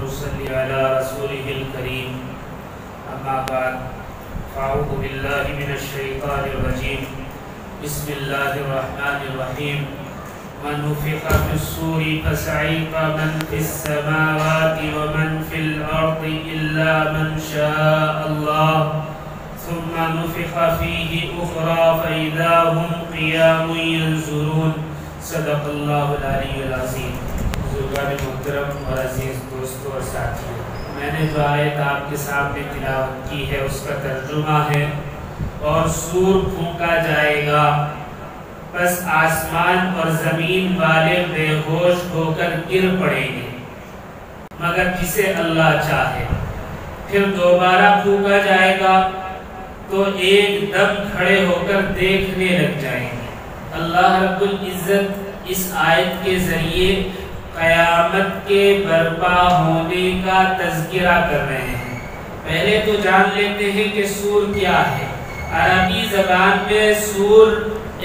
صل على رسوله الكريم اما بعد فاعوذ بالله من الشيطان الرجيم بسم الله الرحمن الرحيم ونفخ في الصور فصعق من في السماوات ومن في الأرض إلا من شاء الله ثم نفخ فيه أخرى فإذا هم قيام ينظرون صدق الله العلي العظيم. بزرگان محترم اور عزیز دوستوں اور ساتھیوں، میں نے جو آیت آپ کے سامنے تلاوت کی ہے اس کا ترجمہ ہے اور سور پھونکا جائے گا بس آسمان اور زمین والے بے ہوش ہو کر گر پڑیں گے مگر جسے اللہ چاہے. پھر دوبارہ پھونکا جائے گا تو ایک دم کھڑے ہو کر دیکھنے لگ جائیں گے. اللہ رب العزت اس آیت کے ذریعے قیامت کے برپا ہونے کا تذکرہ کر رہے ہیں. پہلے تو جان لیتے ہیں کہ سور کیا ہے. عربی زبان میں سور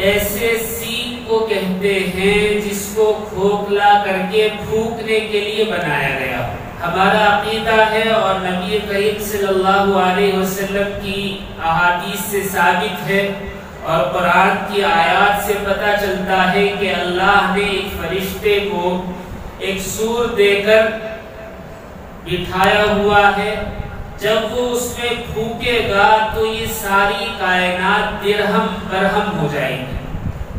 ایسے سینگ کو کہتے ہیں جس کو کھوکھلا کر کے پھونکنے کے لیے بنایا گیا. ہمارا عقیدہ ہے اور نبی کریم صلی اللہ علیہ وسلم کی احادیث سے ثابت ہے اور قرآن کی آیات سے پتہ چلتا ہے کہ اللہ نے ایک فرشتے کو ایک سور دے کر بٹھایا ہوا ہے. جب وہ اس میں پھونکے گا تو یہ ساری کائنات درہم برہم ہو جائے گی،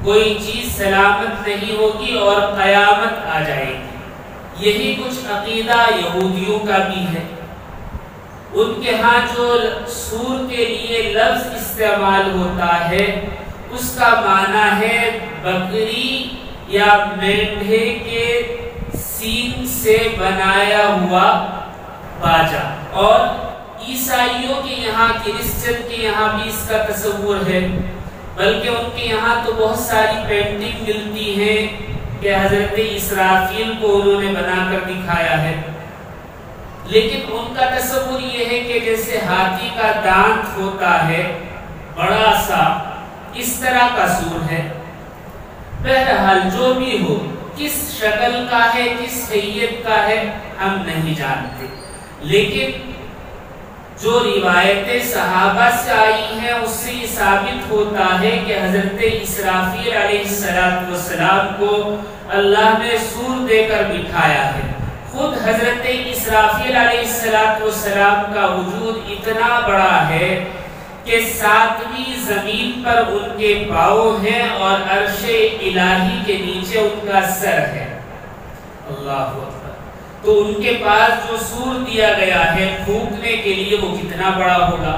کوئی چیز سلامت نہیں ہوگی اور قیامت آ جائے گی. یہی کچھ عقیدہ یہودیوں کا بھی ہے. ان کے ہاں جو سور کے لیے لفظ استعمال ہوتا ہے اس کا معنی ہے بکری یا مینڈھے کے سینگ سے بنایا ہوا باجا. اور عیسائیوں کے یہاں کرسچن کے یہاں بھی اس کا تصور ہے، بلکہ ان کے یہاں تو بہت ساری پینٹنگ ملتی ہیں کہ حضرت اسرافیل کو انہوں نے بنا کر دکھایا ہے. لیکن ان کا تصور یہ ہے کہ جیسے ہاتھی کا دانت ہوتا ہے بڑا سا، اس طرح کا سور ہے. بہرحال جو بھی ہو، کس شکل کا ہے کس حیت کا ہے ہم نہیں جانتے، لیکن جو روایتیں صحابہ سے آئی ہیں اس سے یہ ثابت ہوتا ہے کہ حضرت اسرافیل علیہ السلام کو اللہ نے سور دے کر بٹھایا ہے. خود حضرت اسرافیل علیہ السلام کا وجود اتنا بڑا ہے کہ 7ویں زمین پر ان کے پاؤں ہیں اور عرش الہی کے نیچے ان کا سر ہے. اللہ اکبر. تو ان کے پاس جو سور دیا گیا ہے پھونکنے کے لیے وہ کتنا بڑا ہوگا.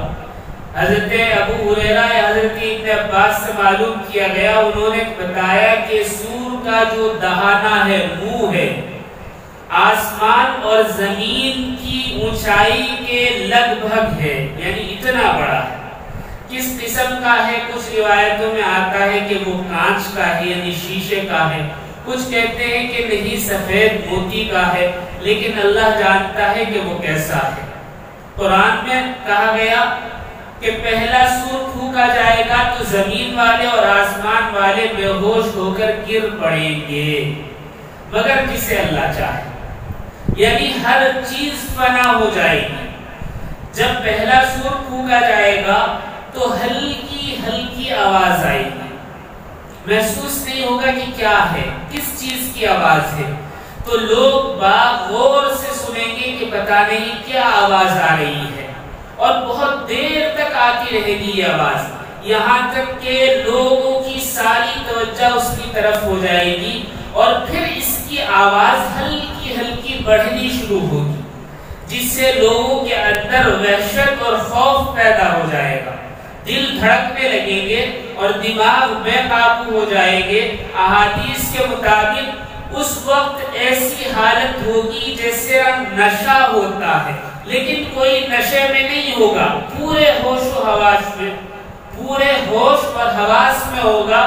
حضرت ابو ہریرہ حضرت ابن عباس سے معلوم کیا گیا، انہوں نے بتایا کہ سور کا جو دہانہ ہے، منہ ہے، آسمان اور زمین کی اونچائی کے لگ بھگ ہے، یعنی اتنا بڑا ہے. کس قسم کا ہے؟ کچھ روایتوں میں آتا ہے کہ وہ کانچ کا ہے یعنی شیشے کا ہے، کچھ کہتے ہیں کہ نہیں سفید موتی کا ہے، لیکن اللہ جانتا ہے کہ وہ کیسا ہے. قرآن میں کہا گیا کہ پہلا سور پھونکا جائے گا تو زمین والے اور آسمان والے بے ہوش ہو کر گر پڑیں گے مگر جسے اللہ چاہے، یعنی ہر چیز فنا ہو جائے گی. جب پہلا سور پھونکا جائے گا تو ہلکی ہلکی آواز آئے گی، محسوس نہیں ہوگا کہ کیا ہے، کس چیز کی آواز ہے. تو لوگ غور سے سنیں گے کہ پتہ نہیں کیا آواز آ رہی ہے، اور بہت دیر تک آتی رہے گی یہ آواز، یہاں تک کہ لوگوں کی ساری توجہ اس کی طرف ہو جائے گی اور پھر اس کی آواز ہلکی ہلکی بڑھنی شروع ہوگی، جس سے لوگوں کے اندر وحشت اور خوف پیدا ہو جائے گا. دل دھڑکنے لگیں گے اور دماغ بے قابو ہو جائیں گے. احادیث کے مطابق اس وقت ایسی حالت ہوگی جیسے نشہ ہوتا ہے، لیکن کوئی نشے میں نہیں ہوگا، پورے ہوش و حواس میں، پورے ہوش اور حواس میں ہوگا،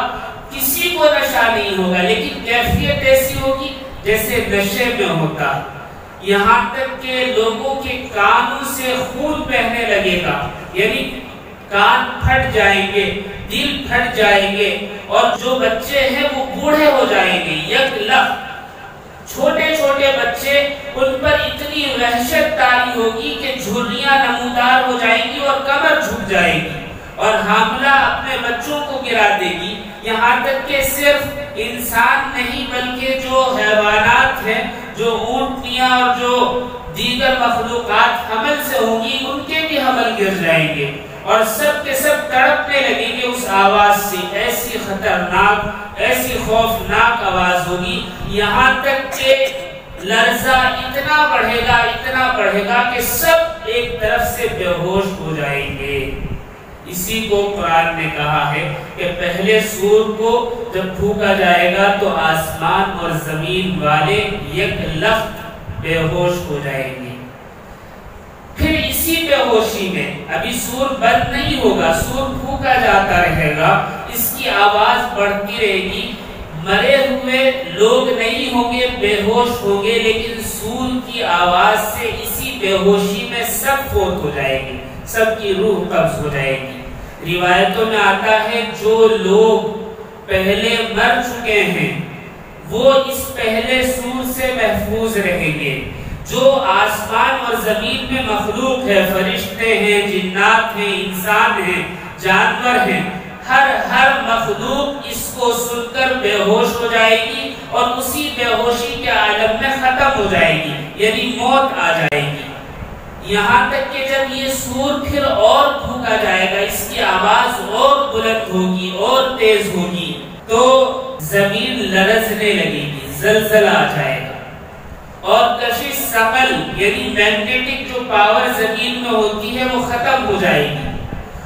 کسی کو نشہ نہیں ہوگا، لیکن کیفیت ایسی ہوگی جیسے نشے میں ہوتا. یہاں تک کہ لوگوں کے کانوں سے خون بہنے لگے گا، یعنی کان پھٹ جائیں گے، دل پھٹ جائیں گے، اور جو بچے ہیں وہ بوڑھے ہو جائیں گے. یک لخت چھوٹے چھوٹے بچے ان پر اتنی وحشت طاری ہوگی کہ جھریاں نمودار ہو جائیں گی اور کمر جھک جائے گی، اور حاملہ اپنے بچوں کو گرا دے گی، یہاں تک کہ صرف انسان نہیں بلکہ جو حیوانات ہیں، جو اونٹنیاں اور جو دیگر مخلوقات حمل سے ہوں گی، ان کے بھی حمل گر جائیں گے، اور سب کے سب تڑپنے لگیں گے اس آواز سے۔ ایسی خطرناک، ایسی خوفناک آواز ہوگی، یہاں تک کہ لرزہ اتنا بڑھے گا کہ سب ایک طرف سے بے ہوش ہو جائیں گے۔ اسی کو قرآن نے کہا ہے کہ پہلے سور کو جب پھونکا جائے گا تو آسمان اور زمین والے یک لخت بے ہوش ہو جائیں گے۔ پھر اسی بے ہوشی میں ابھی سور بند نہیں ہوگا، سور پھونکا جاتا رہے گا، اس کی آواز بڑھتی رہے گی، مرے ہوئے لوگ نہیں ہوں گے، بے ہوش ہوں گے، لیکن سور کی آواز سے اسی بے ہوشی میں سب فوت ہو جائے گی، سب کی روح قبض ہو جائے گی۔ روایتوں میں آتا ہے جو لوگ پہلے مر چکے ہیں وہ اس پہلے سور سے محفوظ رہیں گے۔ جو آسمان اور زمین میں مخلوق ہے، فرشتے ہیں، جنات ہیں، انسان ہیں، جانور ہیں، ہر مخلوق اس کو سن کر بے ہوش ہو جائے گی اور اسی بے ہوشی کے عالم میں ختم ہو جائے گی، یعنی موت آ جائے گی۔ یہاں تک کہ جب یہ سور پھر اور پھونکا جائے گا، اس کی آواز اور بلند ہوگی اور تیز ہوگی، تو زمین لرزنے لگے گی، زلزلہ آ جائے گا، اور کشش ثقل یعنی میگنیٹک جو پاور زمین میں ہوتی ہے وہ ختم ہو جائے گی،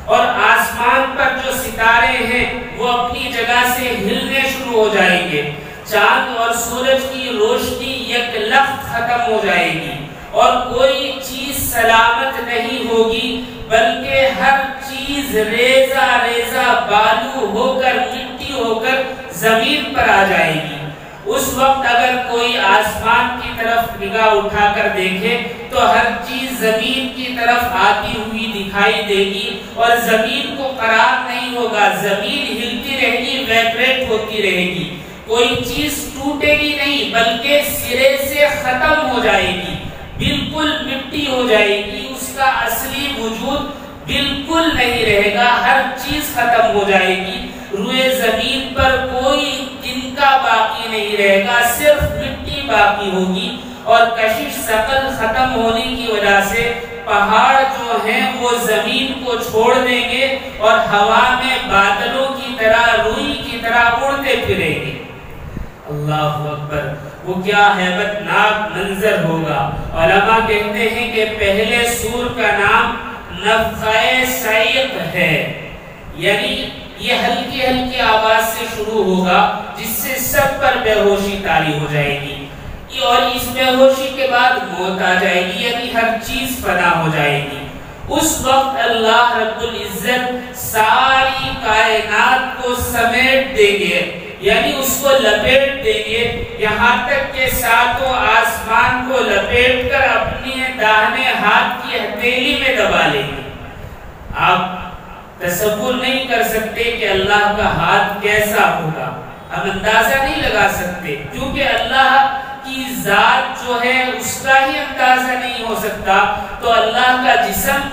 اور آسمان پر جو ستارے ہیں وہ اپنی جگہ سے ہلنے شروع ہو جائیں گے، چاند اور سورج کی روشنی یک لخت ختم ہو جائے گی، اور کوئی چیز سلامت نہیں ہوگی، بلکہ ہر چیز ریزہ ریزہ بالو ہو کر، مٹی ہو کر زمین پر آ جائے گی۔ اس وقت اگر کوئی آسمان کی طرف نگاہ اٹھا کر دیکھے تو ہر چیز زمین کی طرف آتی ہوئی دکھائی دے گی، اور زمین کو قرار نہیں ہوگا، زمین ہلتی رہے گی، وائبریٹ ہوتی رہے گی، کوئی چیز ٹوٹے گی نہیں بلکہ سرے سے ختم ہو جائے گی، بالکل مٹی ہو جائے گی، اس کا اصلی وجود بالکل نہیں رہے گا، ہر چیز ختم ہو جائے گی، روئے زمین پر کوئی تنکا باقی نہیں رہے گا، صرف مٹی باقی ہوگی، اور کشش ثقل ختم ہونے کی وجہ سے پہاڑ جو ہیں وہ زمین کو چھوڑ دیں گے اور ہوا میں بادلوں کی طرح، روئی کی طرح اڑتے پھریں گے۔ اللہ اکبر، وہ کیا ہیبت ناک منظر ہوگا۔ علماء کہتے ہیں کہ پہلے سور کا نام نفخہ صعیق ہے، یعنی یہ ہلکی ہلکی آواز سے شروع ہوگا جس سے سب پر بے ہوشی طاری ہو جائے گی، اور اس بے ہوشی کے بعد موت آ جائے گی، یعنی ہر چیز فنا ہو جائے گی۔ اس وقت اللہ رب العزت ساری کائنات کو سمیٹ دیں گے، یعنی اس کو لپیٹ دیں گے، یہاں تک کہ ساتوں آسمان کو لپیٹ کر اپنی داہنے ہاتھ کی ہتھیلی میں دبا لیں گے۔ آپ تصور نہیں کر سکتے کہ اللہ کا ہاتھ کیسا ہوگا، ہم اندازہ نہیں لگا سکتے، کیونکہ اللہ کی ذات جو ہے اس کا ہی اندازہ نہیں ہو سکتا، تو اللہ کا جسم،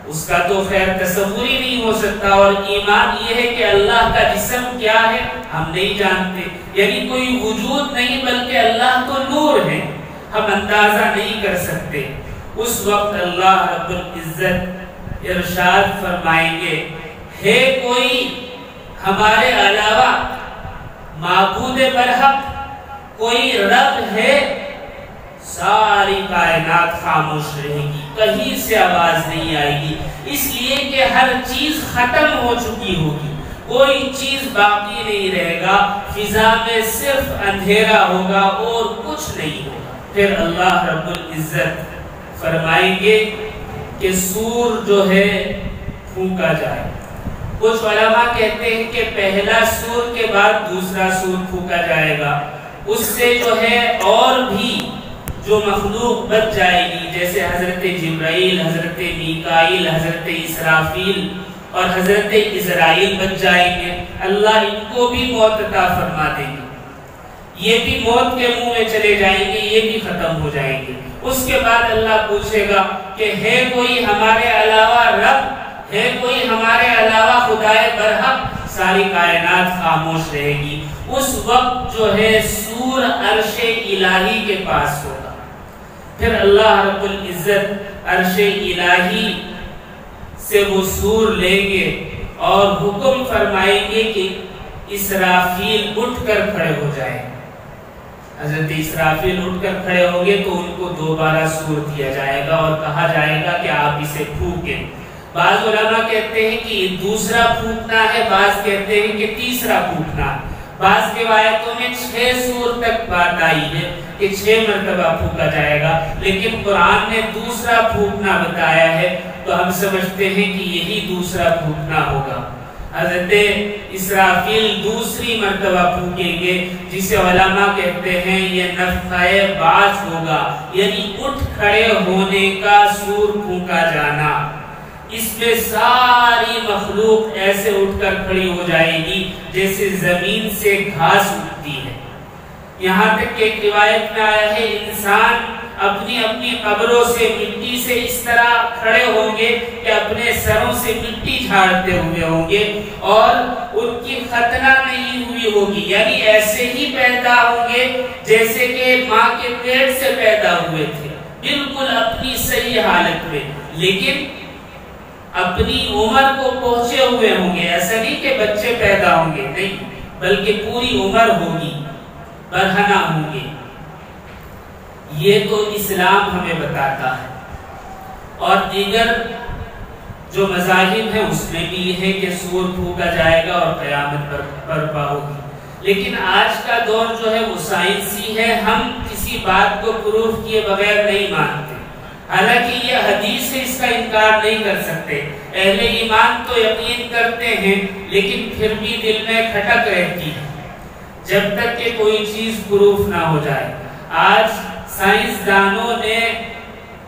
اس کا تو خیر تصور ہی نہیں ہو سکتا، اور ایمان یہ ہے کہ اللہ کا جسم کیا ہے ہم نہیں جانتے، یعنی کوئی وجود نہیں بلکہ اللہ تو نور ہے، ہم اندازہ نہیں کر سکتے۔ اس وقت اللہ رب العزت ارشاد فرمائیں گے، ہے کوئی ہمارے علاوہ معبود برحق، کوئی رب ہے؟ ساری کائنات خاموش رہے گی، کہیں سے آواز نہیں آئے گی، اس لیے کہ ہر چیز ختم ہو چکی ہوگی، کوئی چیز باقی نہیں رہے گا، فضا میں صرف اندھیرا ہوگا اور کچھ نہیں ہوگا۔ پھر اللہ رب العزت فرمائیں گے کہ سور جو ہے پھونکا جائے۔ کچھ علماء کہتے ہیں کہ پہلا سور کے بعد دوسرا سور پھونکا جائے گا، اس سے جو ہے اور بھی جو مخلوق بچ جائے گی، جیسے حضرت جبرائیل، حضرت میکائیل، حضرت اسرافیل اور حضرت اسرائیل بچ جائیں گے، اللہ ان کو بھی موت عطا فرما دیں گے۔ یہ بھی موت کے منہ میں چلے جائیں گے، یہ بھی ختم ہو جائیں گے۔ اس کے بعد اللہ پوچھے گا کہ ہے کوئی ہمارے علاوہ رب، ہے کوئی ہمارے علاوہ خدائے برحق؟ ساری کائنات خاموش رہے گی۔ اس وقت جو ہے سور عرش الہی کے پاس ہوگا، پھر اللہ رب العزت عرش الہی سے وہ سور لیں گے اور حکم فرمائیں گے کہ اسرافیل اٹھ کر کھڑے ہو جائیں۔ حضرت اسرافیل اٹھ کر کھڑے ہوں گے تو ان کو دوبارہ سور دیا جائے گا اور کہا جائے گا کہ آپ اسے پھونکیں۔ بعض علماء کہتے ہیں کہ دوسرا پھونکنا ہے، بعض کہتے ہیں کہ تیسرا پھونکنا ہے۔ بعض روایتوں میں 6 سور تک بات آئی ہے کہ 6 مرتبہ پھونکا جائے گا، لیکن قرآن نے دوسرا پھونکنا بتایا ہے تو ہم سمجھتے ہیں کہ یہی دوسرا پھونکنا ہوگا۔ حضرت اسرافیل دوسری مرتبہ پھونکیں گے، جسے علماء کہتے ہیں یہ نفخہ بعث ہوگا، یعنی اٹھ کھڑے ہونے کا سور پھونکا جانا۔ اس میں ساری مخلوق ایسے اٹھ کر کھڑی ہو جائے گی جیسے زمین سے گھاس اٹھتی ہے۔ یہاں تک کہ ایک روایت میں آیا ہے انسان اپنی اپنی قبروں سے مٹی سے اس طرح کھڑے ہوں گے کہ اپنے سروں سے مٹی جھاڑتے ہوئے ہوں گے اور ان کی ختنہ نہیں ہوئی ہوگی، یعنی ایسے ہی پیدا ہوں گے جیسے کہ ماں کے پیٹ سے پیدا ہوئے تھے، بالکل اپنی صحیح حالت میں، لیکن اپنی عمر کو پہنچے ہوئے ہوں گے۔ ایسا نہیں کہ بچے پیدا ہوں گے، نہیں، بلکہ پوری عمر ہوگی، برہنہ ہوں گے۔ یہ تو اسلام ہمیں بتاتا ہے، اور دیگر جو مذاہب ہیں اس میں بھی یہ ہے کہ سور پھونکا جائے گا اور قیامت برپا ہوگی۔ لیکن آج کا دور جو ہے وہ سائنسی ہے، ہم کسی بات کو پروف کیے بغیر نہیں مانتے، حالانکہ یہ حدیث ہے، اس کا انکار نہیں کر سکتے۔ اہل ایمان تو یقین کرتے ہیں، لیکن پھر بھی دل میں کھٹک رہتی ہے جب تک کہ کوئی چیز پروف نہ ہو جائے۔ آج سائنسدانوں نے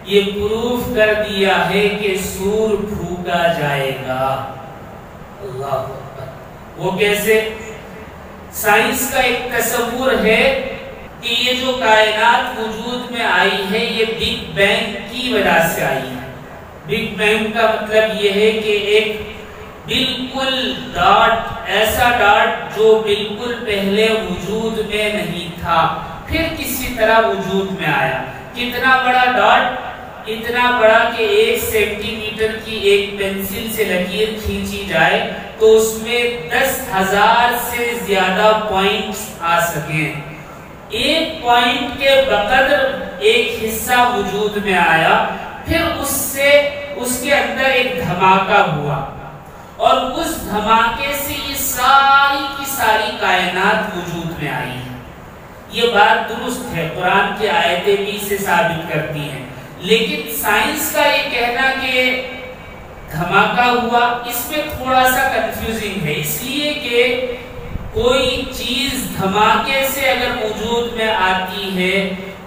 یہ پروف کر دیا ہے کہ سور پھونکا جائے گا۔ اللہ اکبر! وہ کیسے؟ سائنس کا ایک تصور ہے کہ یہ جو کائنات وجود میں آئی ہے یہ بگ بینگ کی وجہ سے آئی ہے۔ بگ بینگ کا مطلب یہ ہے کہ ایک بالکل ڈاٹ، ایسا ڈاٹ جو بالکل پہلے وجود میں نہیں تھا، پھر کسی طرح وجود میں آیا۔ کتنا بڑا ڈاٹ؟ اتنا بڑا کہ 1 سینٹی میٹر کی ایک پینسل سے لکیر کھینچی جائے تو اس میں 10,000 سے زیادہ پوائنٹس آ سکیں۔ ایک پوائنٹ کے بقدر ایک حصہ وجود میں آیا، پھر اس کے اندر ایک دھماکہ ہوا، اور اس دھماکے سے یہ ساری کی ساری کائنات وجود میں آئی ہے۔ یہ بات درست ہے، قرآن کی آیتیں بھی اسے ثابت کرتی ہیں، لیکن سائنس کا یہ کہنا کہ دھماکہ ہوا، اس میں تھوڑا سا کنفیوزنگ ہے، اس لیے کہ کوئی چیز دھماکے سے اگر وجود میں آتی ہے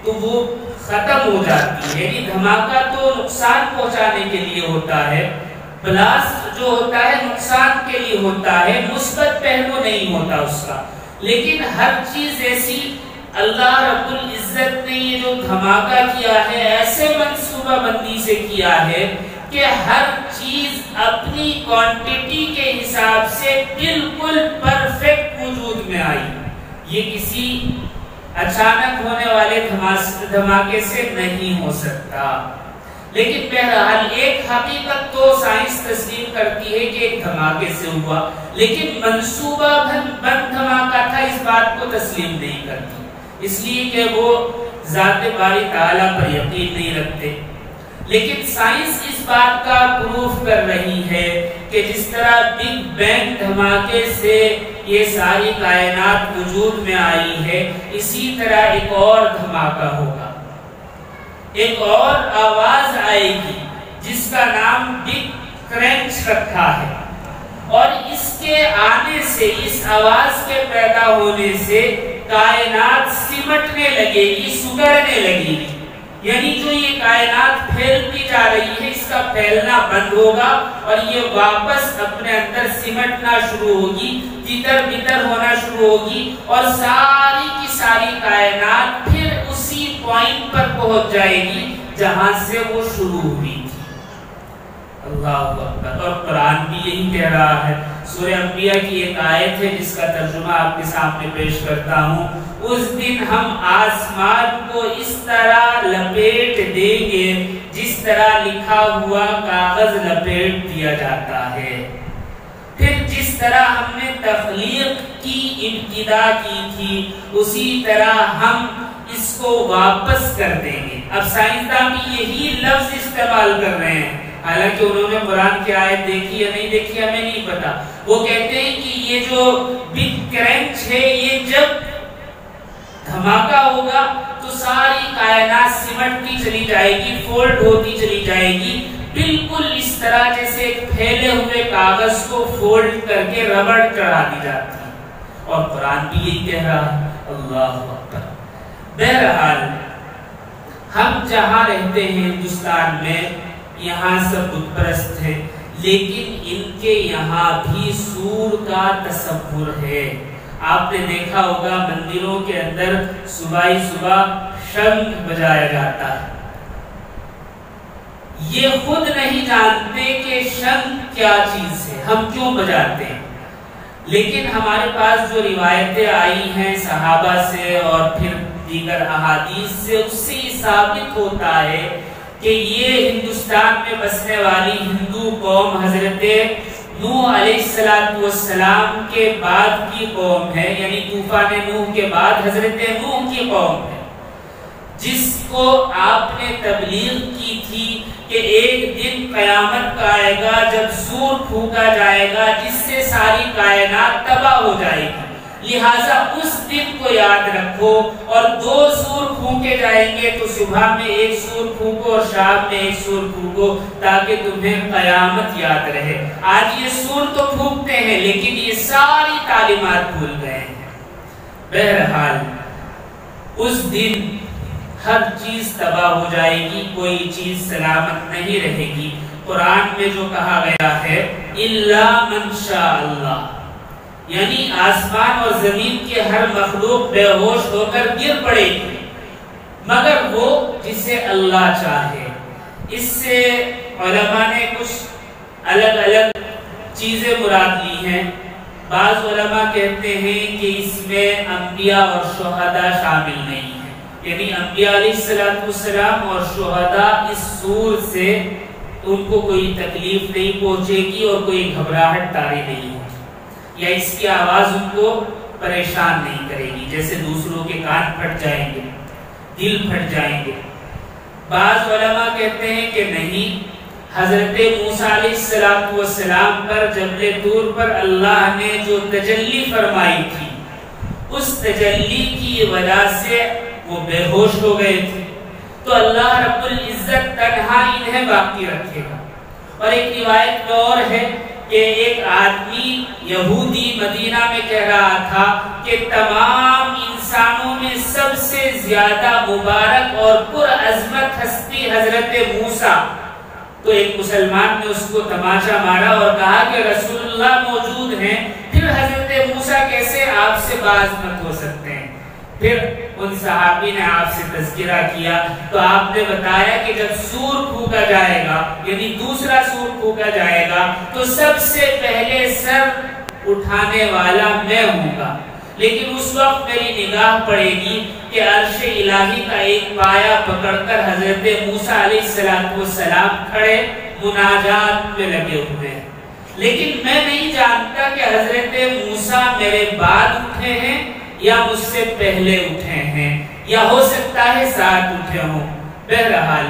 تو وہ ختم ہو جاتی ہے، یعنی دھماکہ تو نقصان پہنچانے کے لیے ہوتا ہے، بلاسٹ جو ہوتا ہے نقصان کے لیے ہوتا ہے، مثبت پہلو نہیں ہوتا اس کا۔ لیکن ہر چیز ایسی اللہ رب العزت نے یہ جو دھماکہ کیا ہے ایسے منصوبہ بندی سے کیا ہے کہ ہر چیز اپنی کوانٹیٹی کے حساب سے بالکل پرفیکٹ وجود میں آئی۔ یہ کسی اچانک ہونے والے دھماکے سے نہیں ہو سکتا۔ لیکن بہرحال ایک حقیقت تو سائنس تسلیم کرتی ہے کہ ایک دھماکے سے ہوا، لیکن منصوبہ بند دھماکہ تھا اس بات کو تسلیم نہیں کرتی، اس لیے کہ وہ ذات باری تعالیٰ پر یقین نہیں رکھتے۔ لیکن سائنس اس بات کا پروف کر رہی ہے کہ جس طرح بگ بینگ دھماکے سے یہ ساری کائنات وجود میں آئی ہے، اسی طرح ایک اور دھماکہ ہوگا، ایک اور آواز آئے گی جس کا نام بگ کرنچ رکھا ہے، اور اس کے آنے سے، اس آواز کے پیدا ہونے سے کائنات سمٹنے لگے گی، سگڑنے لگے گی، یعنی جو یہ کائنات پھیلتی جا رہی ہے اس کا پھیلنا بند ہوگا اور یہ واپس اپنے اندر سمٹنا شروع ہوگی، تتر بتر ہونا شروع ہوگی، اور ساری کی ساری پہنچ جائے گی جہاں سے وہ شروع ہوئی تھی۔ اللہ اکبر۔ اور قرآن بھی یہی کہہ رہا ہے۔ سورہ انبیاء کی ایک آیت ہے جس کا ترجمہ آپ کے سامنے پیش کرتا ہوں۔ اس دن ہم آسمان کو اس طرح لپیٹ دیں گے جس طرح لکھا ہوا کاغذ لپیٹ دیا جاتا ہے، پھر جس طرح ہم نے تخلیق کی ابتدا کی تھی اسی طرح ہم اس کو واپس کر دیں گے۔ اب سائنسداں بھی یہی لفظ استعمال کر رہے ہیں، حالانکہ انہوں نے قرآن کی آیت دیکھی یا نہیں دیکھی ہمیں نہیں پتا۔ وہ کہتے ہیں کہ یہ جو بگ کرنچ ہے یہ جب دھماکہ ہوگا تو ساری کائنات سمٹتی چلی جائے گی، فولڈ ہوتی چلی جائے گی، بالکل اس طرح جیسے ایک پھیلے ہوئے کاغذ کو فولڈ کر کے ربڑ چڑھا دی جاتی ہے۔ اور قرآن بھی یہی کہہ رہا ہے۔ اللہ اکبر۔ بہرحال ہم جہاں رہتے ہیں ہندوستان میں، یہاں سب بت پرست ہیں، لیکن ان کے یہاں بھی سور کا تصور ہے۔ آپ نے دیکھا ہوگا مندروں کے اندر صبح ہی صبح شنکھ بجایا جاتا ہے۔ یہ خود نہیں جانتے کہ شنکھ کیا چیز ہے، ہم کیوں بجاتے ہیں، لیکن ہمارے پاس جو روایتیں آئی ہیں صحابہ سے اور پھر دیگر احادیث سے، اس سے یہ ثابت ہوتا ہے کہ یہ ہندوستان میں بسنے والی ہندو قوم حضرت نوح علیہ السلام کے بعد کی قوم ہے، یعنی طوفان نوح کے بعد حضرت نوح کی قوم ہے، جس کو آپ نے تبلیغ کی تھی کہ ایک دن قیامت کا آئے گا جب سور پھونکا جائے گا جس سے ساری کائنات تباہ ہو جائے گی، لہٰذا اس دن کو یاد رکھو، اور 2 سور پھونکے جائیں گے تو صبح میں ایک سور پھونکو اور شام میں ایک سور پھونکو تاکہ تمہیں قیامت یاد رہے۔ آج یہ سور تو پھونکتے ہیں لیکن یہ ساری تعلیمات بھول گئے ہیں۔ بہرحال اس دن ہر چیز تباہ ہو جائے گی، کوئی چیز سلامت نہیں رہے گی۔ قرآن میں جو کہا گیا ہے اِلَّا مَنْ شَاءَ اللَّهُ، یعنی آسمان اور زمین کے ہر مخلوق بے ہوش ہو کر گر پڑے گی مگر وہ جسے اللہ چاہے۔ اس سے علماء نے کچھ الگ الگ چیزیں مراد لی ہیں۔ بعض علماء کہتے ہیں کہ اس میں انبیاء اور شہداء شامل نہیں ہیں، یعنی انبیاء علیہ السلام اور شہداء اس سور سے ان کو کوئی تکلیف نہیں پہنچے گی اور کوئی گھبراہٹ طاری نہیں ہوگی، یا اس کی آواز ان کو پریشان نہیں کرے گی، جیسے دوسروں کے کان پھٹ جائیں گے، دل پھٹ جائیں گے۔ بعض علماء کہتے ہیں کہ نہیں، حضرت موسیٰ علیہ السلام پر جبل طور پر اللہ نے جو تجلی فرمائی تھی، اس تجلی کی وجہ سے وہ بے ہوش ہو گئے تھے، تو اللہ رب العزت تنہا انہیں باقی رکھے گا۔ اور ایک روایت میں اور ہے کہ ایک آدمی یہودی مدینہ میں کہہ رہا تھا کہ تمام انسانوں میں سب سے زیادہ مبارک اور پرعظمت ہستی حضرت موسیٰ، تو ایک مسلمان نے اس کو تماشا مارا اور کہا کہ رسول اللہ موجود ہیں، پھر حضرت موسیٰ کیسے آپ سے باز مت ہو سکتے ہیں؟ پھر ان صحابی نے آپ سے تذکرہ کیا تو آپ نے بتایا کہ جب سور پھونکا جائے گا، یعنی دوسرا سور پھونکا جائے گا، تو سب سے پہلے سر اٹھانے والا میں ہوں گا، لیکن اس وقت میری نگاہ پڑے گی کہ عرش الہی کا ایک پایا پکڑ کر حضرت موسیٰ علیہ السلام کھڑے مناجات میں لگے ہوئے ہیں، لیکن میں نہیں جانتا کہ حضرت موسیٰ میرے بعد اٹھے ہیں یا مجھ سے پہلے اٹھے ہیں، یا ہو سکتا ہے ساتھ اٹھے ہوں۔ بہرحال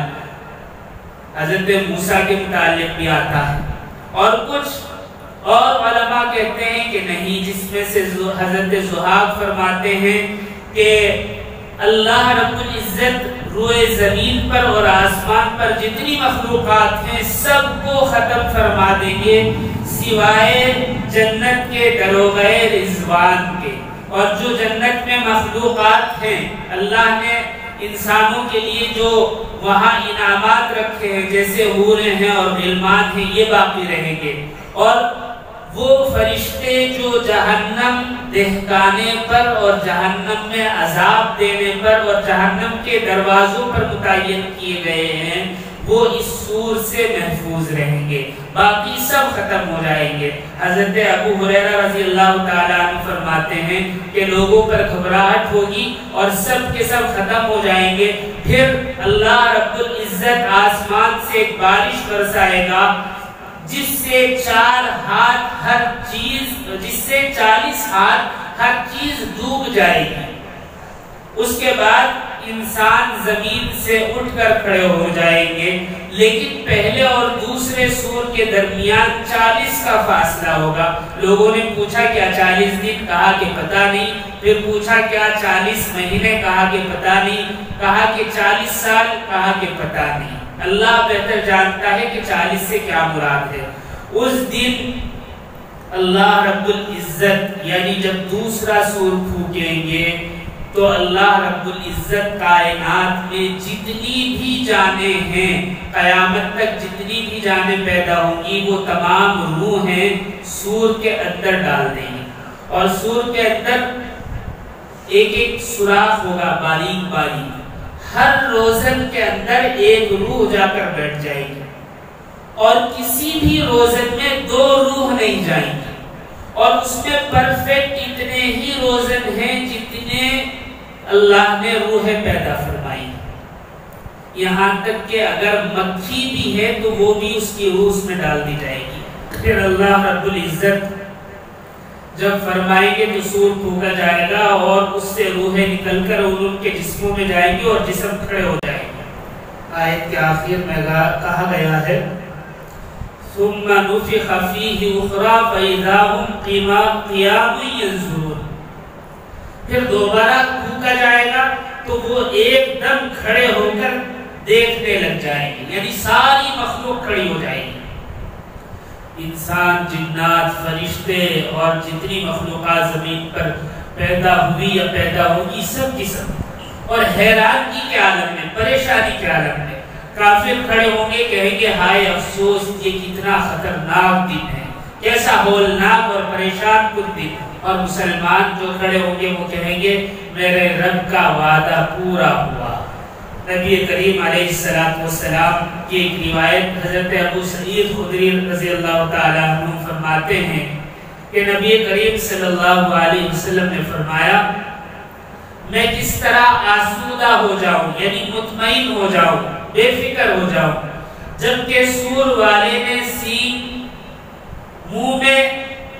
حضرت موسیٰ کے متعلق بھی آتا ہے، اور کچھ اور علماء کہتے ہیں کہ نہیں، جس میں سے حضرت زہاق فرماتے ہیں کہ اللہ رب العزت روئے زمین پر اور آسمان پر جتنی مخلوقات ہیں سب کو ختم فرما دیں گے سوائے جنت کے دروغے رضوان کے۔ اور جو جنت میں مخلوقات ہیں اللہ نے انسانوں کے لیے جو وہاں انعامات رکھے ہیں، جیسے حوریں ہیں اور غلمان ہیں، یہ باقی رہیں گے، اور وہ فرشتے جو جہنم دہکانے پر اور جہنم میں عذاب دینے پر اور جہنم کے دروازوں پر متعین کیے گئے ہیں وہ اس سور سے محفوظ رہیں گے، باقی سب ختم ہو جائیں گے۔ حضرت ابو ہریرہ رضی اللہ تعالیٰ عنہ فرماتے ہیں کہ لوگوں پر گھبراہٹ ہوگی اور سب کے سب ختم ہو جائیں گے، پھر اللہ رب العزت آسمان سے ایک بارش برسائے گا جس سے 40 ہاتھ ہر چیز ڈوب جائے گی۔ اس کے بعد انسان زمین سے اٹھ کر کھڑے ہو جائیں گے، لیکن پہلے اور دوسرے سور کے درمیان 40 کا فاصلہ ہوگا۔ لوگوں نے پوچھا کیا 40 دن؟ کہا کہ پتہ نہیں۔ پھر پوچھا کیا 40 مہینے؟ کہا کہ پتہ نہیں۔ کہا کہ 40 سال؟ کہا کہ پتہ نہیں۔ اللہ بہتر جانتا ہے کہ 40 سے کیا مراد ہے۔ اس دن اللہ رب العزت یعنی جب دوسرا سور پھونکیں گے تو اللہ رب العزت کائنات میں جتنی بھی جانیں ہیں، قیامت تک جتنی بھی جانیں پیدا ہوں گی، وہ تمام روحیں سور کے اندر ڈال دیں گے، اور سور کے اندر ایک ایک سوراخ ہوگا باریک باریک، ہر روزن کے اندر ایک روح جا کر بیٹھ جائے گی، اور کسی بھی روزن میں 2 روح نہیں جائیں گی، اور اس میں پرفیکٹ اتنے ہی روزن ہیں جتنے اللہ نے روحیں پیدا فرمائی، یہاں تک کہ اگر مکھی بھی ہے تو وہ بھی اس کی روح اس میں ڈال دی جائے گی۔ پھر اللہ رب العزت جب فرمائیں گے تو سور پھونکا جائے گا اور اس سے روحیں نکل کر ان کے جسموں میں جائیں گی اور جسم کھڑے ہو جائیں گے۔ آیت کے آخر میں کہا گیا ہے ثم نفخ فیہ اخری فاذا هم قیام ینظرون، پھر دوبارہ پھونکا جائے گا تو وہ ایک دم کھڑے ہو کر دیکھنے لگ جائیں گے، یعنی ساری مخلوق کھڑی ہو جائے گی، انسان، جنات، فرشتے اور جتنی مخلوقات زمین پر پیدا ہوئی یا پیدا ہوگی سب کی سب، اور حیرانگی کے عالم میں، پریشانی کے عالم میں کافر کھڑے ہوں گے، کہیں گے ہائے افسوس، یہ کتنا خطرناک دن ہے، کیسا ہولناک اور پریشان کن دن، اور مسلمان جو کھڑے ہوں گے وہ کہیں گے میرے رب کا وعدہ پورا ہوا۔ نبی کریم علیہ السلام کی ایک روایت حضرت ابو سعید خدری رضی اللہ تعالیٰ عنہ فرماتے ہیں کہ نبی کریم صلی اللہ علیہ وسلم نے فرمایا میں کس طرح آسودہ ہو جاؤں، یعنی مطمئن ہو جاؤں، بے فکر ہو جاؤں، جبکہ سور والے نے سینگ منہ میں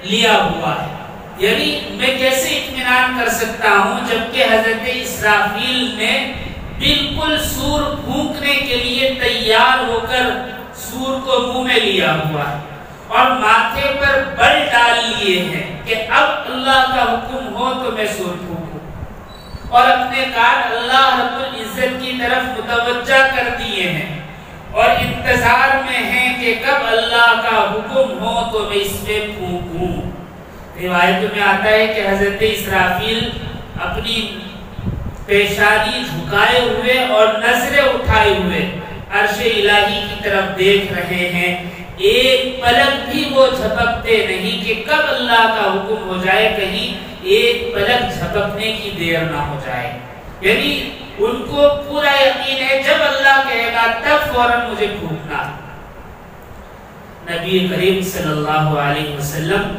لیا ہوا ہے، یعنی میں کیسے اطمینان کر سکتا ہوں جبکہ حضرت اسرافیل نے بالکل سور پھونکنے کے لیے تیار ہو کر سور کو منہ میں لیا ہوا ہے اور ماتھے پر بل ڈال لیے ہیں کہ اب اللہ کا حکم ہو تو میں سور پھونکوں، اور اپنے کان اللہ رب العزت کی طرف متوجہ کر دیے ہیں اور انتظار میں ہیں کہ کب اللہ کا حکم ہو تو میں اس میں پھونکوں۔ روایتوں میں آتا ہے کہ حضرت اسرافیل اپنی پیشانی جھکائے ہوئے اور نظریں اٹھائے ہوئے عرش الہی کی طرف دیکھ رہے ہیں، ایک پلک بھی وہ جھپکتے نہیں کہ کب اللہ کا حکم ہو جائے، کہیں ایک پلک جھپکنے کی دیر نہ ہو جائے، یعنی ان کو پورا یقین ہے جب اللہ کہے گا تب فوراً مجھے پھونکنا۔ نبی کریم صلی اللہ علیہ وسلم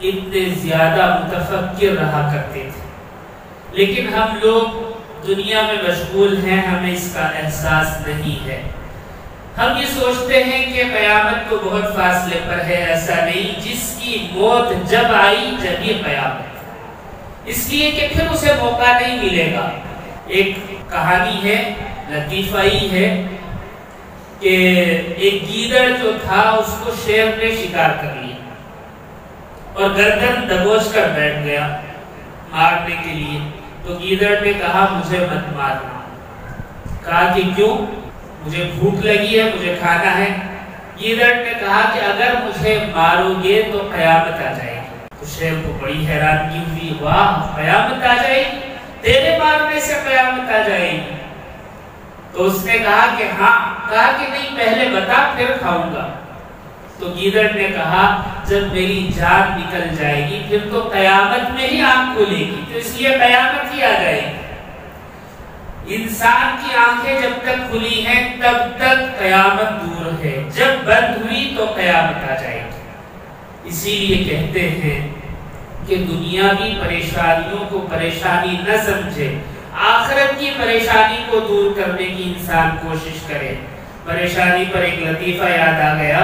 اتنے زیادہ متفکر رہا کرتے تھے، لیکن ہم لوگ دنیا میں مشغول ہیں، ہمیں اس کا احساس نہیں ہے، ہم یہ سوچتے ہیں کہ قیامت تو بہت فاصلے پر ہے، ایسا نہیں، جس کی موت جب آئی جب ہی قیامت، اس لیے کہ پھر اسے موقع نہیں ملے گا۔ ایک کہانی ہے، لطیفہ ہی ہے کہ ایک گیدڑ جو تھا اس کو شیر نے شکار کر لیا اور گردن دبوچ کر بیٹھ گیا مارنے کے لیے، تو گیدڑ نے کہا مجھے مت مارنا، کہا کہ کیوں؟ مجھے بھوک لگی ہے، مجھے کھانا ہے۔ گیدڑ نے کہا کہ اگر مجھے مارو گے تو قیامت آ جائے گی، تو شیر کو بڑی حیرانگی ہوئی، واہ قیامت آ جائے گی، تیرے مارنے سے قیامت آ جائے گی؟ تو اس نے کہا کہ ہاں، کہا کہ نہیں پہلے بتا پھر کھاؤں گا۔ تو گیدڑ نے کہا جب میری جان نکل جائے گی پھر تو قیامت میں ہی آنکھ کھلے گی، تو اس لیے قیامت ہی آ جائے گی۔ انسان کی آنکھیں جب تک کھلی ہیں تب تک قیامت دور ہے، جب بند ہوئی تو قیامت آ جائے گی۔ اسی لیے کہتے ہیں کہ دنیاوی پریشانیوں کو پریشانی نہ سمجھے، آخرت کی پریشانی کو دور کرنے کی انسان کوشش کرے۔ پریشانی پر ایک لطیفہ یاد آ گیا۔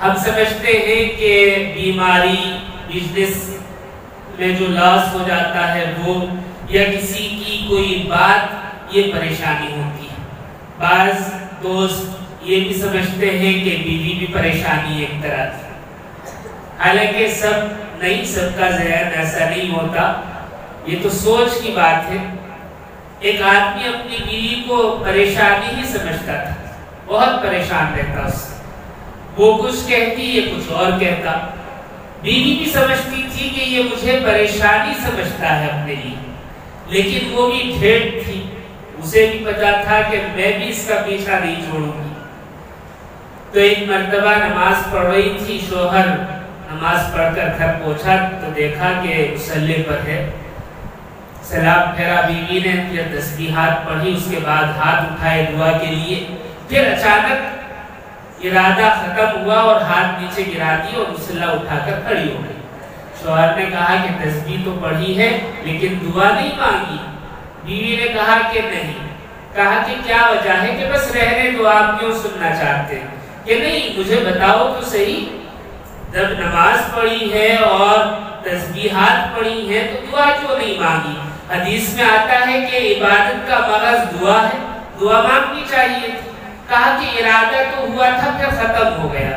ہم سمجھتے ہیں کہ بیماری، بزنس میں جو لاس ہو جاتا ہے وہ، یا کسی کی کوئی بات، یہ پریشانی ہوتی ہے۔ بعض دوست یہ بھی سمجھتے ہیں کہ بیوی بھی پریشانی ایک طرح کی، حالانکہ سب نہیں، سب کا ذہن ایسا نہیں ہوتا، یہ تو سوچ کی بات ہے۔ ایک آدمی اپنی بیوی کو پریشانی ہی سمجھتا تھا، بہت پریشان رہتا اس سے، وہ کچھ کہتی یہ کچھ اور کہتا۔ بیوی بھی سمجھتی تھی کہ یہ مجھے پریشانی سمجھتا ہے اپنے لیے، لیکن وہ بھی ڈھیٹ تھی، اسے بھی پتا تھا کہ میں بھی اس کا پیچھا نہیں چھوڑوں گی۔ تو ایک مرتبہ نماز پڑھ رہی تھی، شوہر نماز پڑھ کر گھر پہنچا تو دیکھا کہ مصلی پر ہے، سلام پھیرا بیوی نے، پھر تسبیحات پڑھی، اس کے بعد ہاتھ اٹھائے دعا کے لیے، پھر اچانک ارادہ ختم ہوا اور ہاتھ نیچے گرا دی اور مصلی اٹھا کر کھڑی ہو گئی۔ شوہر نے کہا کہ تسبیح تو پڑھی ہے لیکن دعا نہیں مانگی۔ بیوی نے کہا کہ نہیں، کہا کہ کیا وجہ ہے، کہ بس رہنے دو، آپ کیوں سننا چاہتے ہیں؟ کہ نہیں، مجھے بتاؤ تو صحیح، جب نماز پڑھی ہے اور تسبیحات پڑھی ہیں تو دعا کیوں نہیں مانگی؟ حدیث میں آتا ہے کہ عبادت کا مغز دعا ہے، دعا مانگنی چاہیے۔ کہا کہ ارادہ تو ہوا تھا پھر ختم ہو گیا۔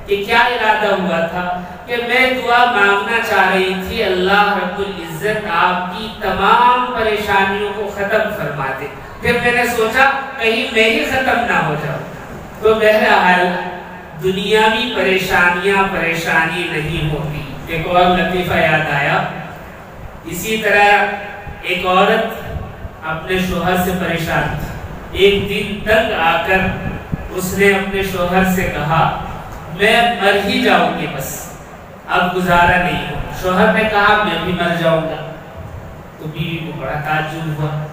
کہ کیا ارادہ ہوا تھا؟ کہ میں دعا مانگنا چاہ رہی تھی اللہ رب العزت آپ کی تمام پریشانیوں کو ختم فرما دے، پھر میں نے سوچا کہیں میں ہی ختم نہ ہو جاؤں۔ تو بہرحال دنیاوی پریشانیاں پریشانی نہیں ہوتی۔ ایک اور لطیفہ یاد آیا، اسی طرح ایک عورت اپنے شوہر سے پریشان تھی، ایک دن تنگ آ کر اس نے اپنے شوہر سے کہا میں مر ہی جاؤں گی، بس اب گزارا نہیں ہو۔ شوہر نے کہا میں بھی مر جاؤں گا۔ تو بیوی کو بڑا تعجب ہوا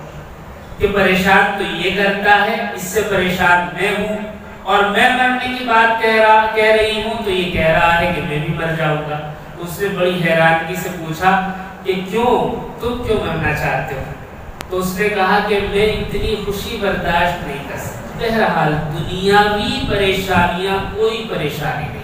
کہ پریشان تو یہ کرتا ہے، اس سے پریشان میں ہوں، اور میں مرنے کی بات کہہ رہی ہوں تو یہ کہہ رہا ہے کہ میں بھی مر جاؤں گا۔ اس نے بڑی حیرانگی سے پوچھا کہ کیوں، تم کیوں مرنا چاہتے ہو؟ تو اس نے کہا کہ میں اتنی خوشی برداشت نہیں کر سکتا۔ بہرحال دنیاوی پریشانیاں کوئی پریشانی نہیں،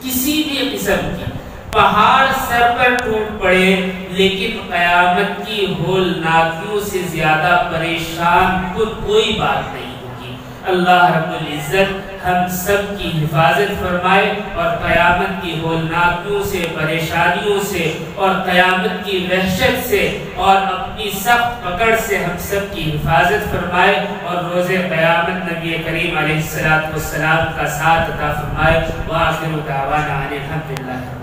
کسی بھی قسم کی، پہاڑ سر پر ٹوٹ پڑے لیکن قیامت کی ہولناکیوں سے زیادہ پریشان کوئی بات نہیں ہوگی۔ اللہ رب العزت ہم سب کی حفاظت فرمائے اور قیامت کی ہولناکیوں سے، پریشانیوں سے اور قیامت کی وحشت سے اور اپنی سخت پکڑ سے ہم سب کی حفاظت فرمائے، اور روز قیامت نبی کریم علیہ السلام کا ساتھ عطا فرمائے۔ وآخر دعوانا ان الحمد للہ۔